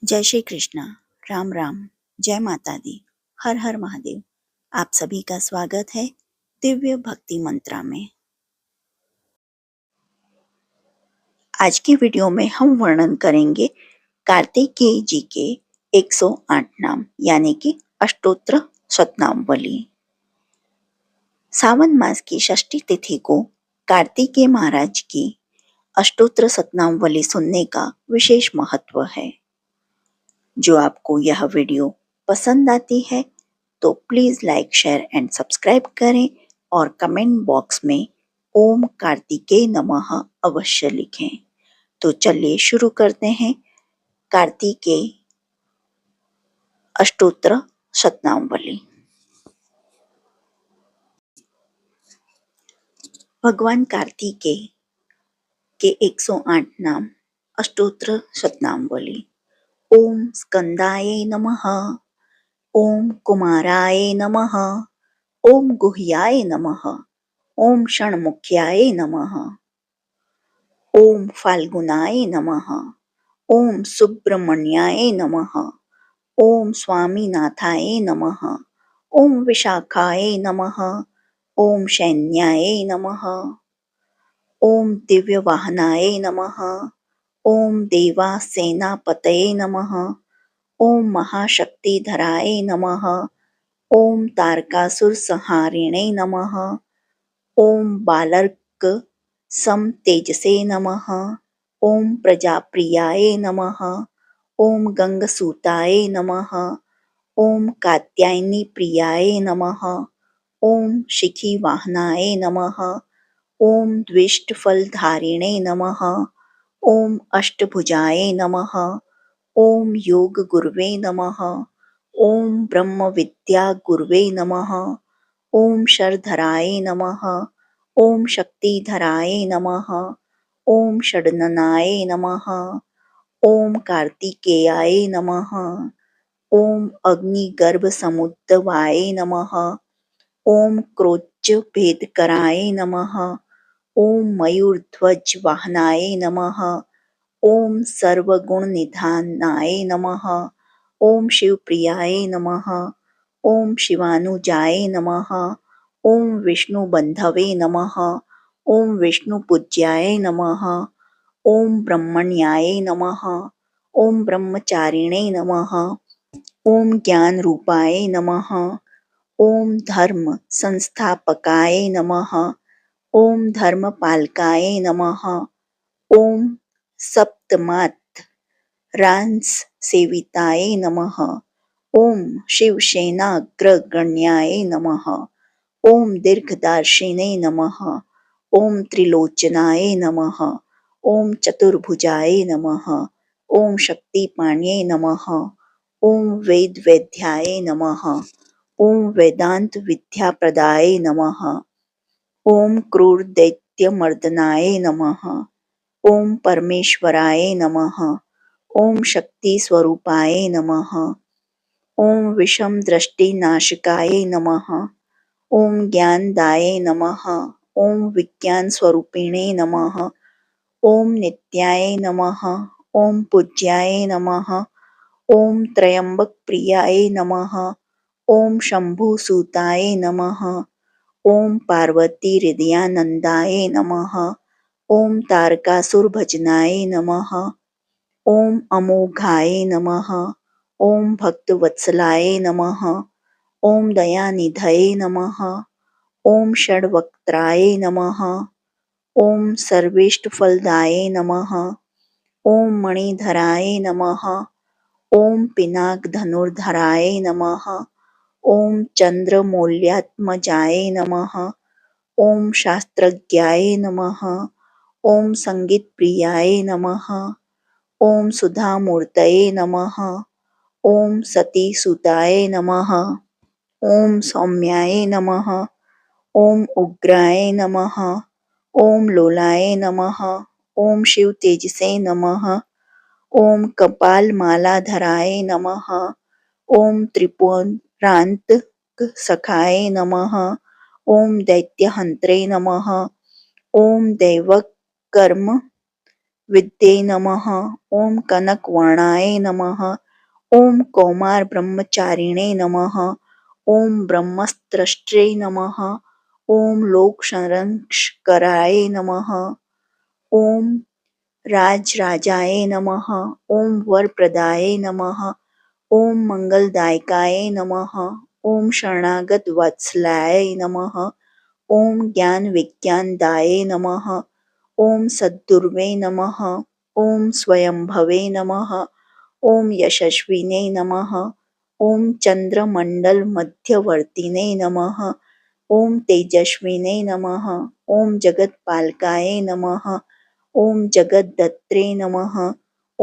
जय श्री कृष्णा। राम राम। जय माता दी। हर हर महादेव। आप सभी का स्वागत है दिव्य भक्ति मंत्रा में। आज की वीडियो में हम वर्णन करेंगे कार्तिकेय जी के 108 नाम यानी कि अष्टोत्र शतनामावली। सावन मास की षष्ठी तिथि को कार्तिकेय महाराज की अष्टोत्र शतनामावली सुनने का विशेष महत्व है। जो आपको यह वीडियो पसंद आती है तो please like, share and subscribe करें और कमेंट बॉक्स में ओम कार्तिकेय नमः अवश्य लिखें। तो चलिए शुरू करते हैं कार्तिकेय अष्टोत्र शतनामावली। भगवान कार्तिकेय के 108 नाम अष्टोत्र शतनामावली। ओम स्कंदाय नमः, ओम कुमाराय नमः, ओम गुह्याय नमः, ओम षण्मुख्याय नमः, ओम फाल्गुनाय नमः, ओम सुब्रमण्याय नमः, ओम स्वामीनाथाय नमः, ओम विशाखाय नमः, ओम शैन्याय नमः, ओम दिव्यवाहनाय नमः, ओम देवासेनापतये नमः, ओम महाशक्तिधराय नमः, ओम तारकासुरसंहारिणे नमः, ओम बालर्क सम तेजसे नमः, ओम प्रजाप्रियाय नमः, ओम गंगसूताय नमः, ओम कात्यायनी प्रियाय नमः, ओम शिखीवाहनाय नमः, ओम द्विष्टफलधारिणे नमः, ओम अष्टभुजाय नमः, ओम योग गुरुवे नमः, ओम ब्रह्म विद्या गुरुवे नमः, ओम शरधराय नमः, ओम शक्तिधराय नमः, ओम षडननाय नमः, ओम कार्तिकेयाय नमः, ओम अग्निगर्भसमुद्भवाय नमः, ओम क्रोच्चभेदकराय नमः, ओम मयूरध्वज वाहनाय नमः, ओम सर्वगुणनिधानाय नमः, ओम शिवप्रियाय नमः, ओम शिवानुजाय नमः, ओम विष्णुबंधवे नमः, ओम विष्णुपूज्याय नमः, ओम ब्रह्मण्याय नमः, ओम ब्रह्मचारिणे नमः, ओम ज्ञानरूपाय नमः, ओम धर्म संस्थापकाय नमः, ओम धर्मपालकाय नमः, ओम सप्तमात रांस सेविताय नमः, ओम शिवसेनाग्रगण्याय नमः, ओम दीर्घदर्शिने नमः, ओम त्रिलोचनाय नमः, ओम चतुर्भुजाय नमः, ओम शक्तिपाण्ये नमः, ओम वेदवेद्याय नमः, ओम वेदांत विद्याप्रदाय नमः, ओम क्रूर दैत्यमर्दनाय नमः, ओम परमेश्वराय नमः, ओम शक्ति स्वरूपाय नमः, ओम विषम दृष्टि नाशकाय नमः, ओम ज्ञानदाय नमः, ओम विज्ञान स्वरूपिणे नमः, ओम नित्याय नमः, ओम पूज्याय नमः, ओम त्रयंबक प्रियाय नमः, ओम शंभुसुताय नमः, ओम पार्वती हृदयानंदाय नमः, ओम तारकासुरभजनाय नमः, ओम अमोघाय नमः, ओम भक्तवत्सलाय नमः, ओम दयानिधये नमः, ओम षड्वक्त्राय नमः, ओम सर्वेष्टफलदाय नमः, ओम मणिधराय नमः, ओम पिनाकधनुर्धराय नमः, ओम चंद्रमौल्यात्मजाय नमः, ओम शास्त्रज्ञाय नमः, ओम संगीतप्रियाय नमः, ओम सुधामूर्तये नमः, ओम सतीसुताय नमः, ओम सौम्याय नमः, ओम उग्राय नमः, ओम लोलाय नमः, ओम शिव तेजसे नमः, ओम कपालमालाधराय नमः, ओम त्रिपुरांत सखाय नमः, ओम दैत्यहंत्रे नमः, ओम दैवकर्म विद्ये नमः। ॐ कनकवर्णाय नमः। ॐ कौमार ब्रह्मचारिणे नमः। ॐ ब्रह्मस्त्रष्ट्रे नमः। ॐ लोकसंरक्षकाय नमः। ॐ राजराजाय नमः। ॐ वरप्रदाय नमः। ॐ मंगलदायकाय नमः। ॐ शरणागत वत्सलाय नमः। ॐ ज्ञानविज्ञानदाय नमः। ॐ सद्गुरवे नमः। ॐ स्वयंभवे नमः। ॐ यशस्विने नमः। ॐ चन्द्रमण्डलमध्यवर्तिने नमः। ॐ तेजस्विने नमः। ॐ जगत्पालकाय नमः। ॐ जगद्धात्रे नमः।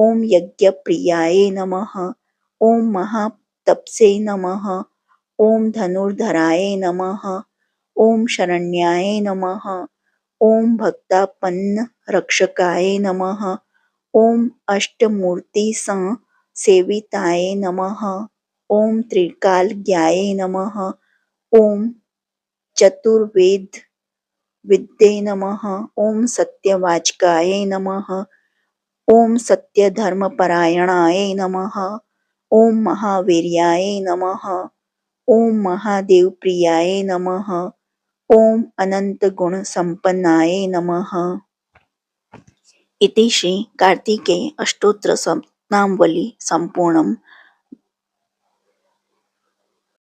ॐ यज्ञप्रियाय नमः। ॐ महातपसे नमः। ॐ धनुर्धराय नमः। ॐ शरण्याय नमः। ॐ भक्तापन्न रक्षकाय नमः। ॐ अष्टमूर्तिसेविताय नमः। ॐ त्रिकालज्ञाय नमः। ॐ चतुर्वेद विद्ये नमः। ॐ सत्यवाचकाय नमः। ॐ सत्यधर्मपरायणाय नमः। ॐ महावीर्याय नमः। ॐ महादेवप्रियाय नमः। ॐ अनन्तगुणसम्पन्नाय नमः। इति श्री कार्तिकेय अष्टोत्तर शतनामावली संपूर्णम्।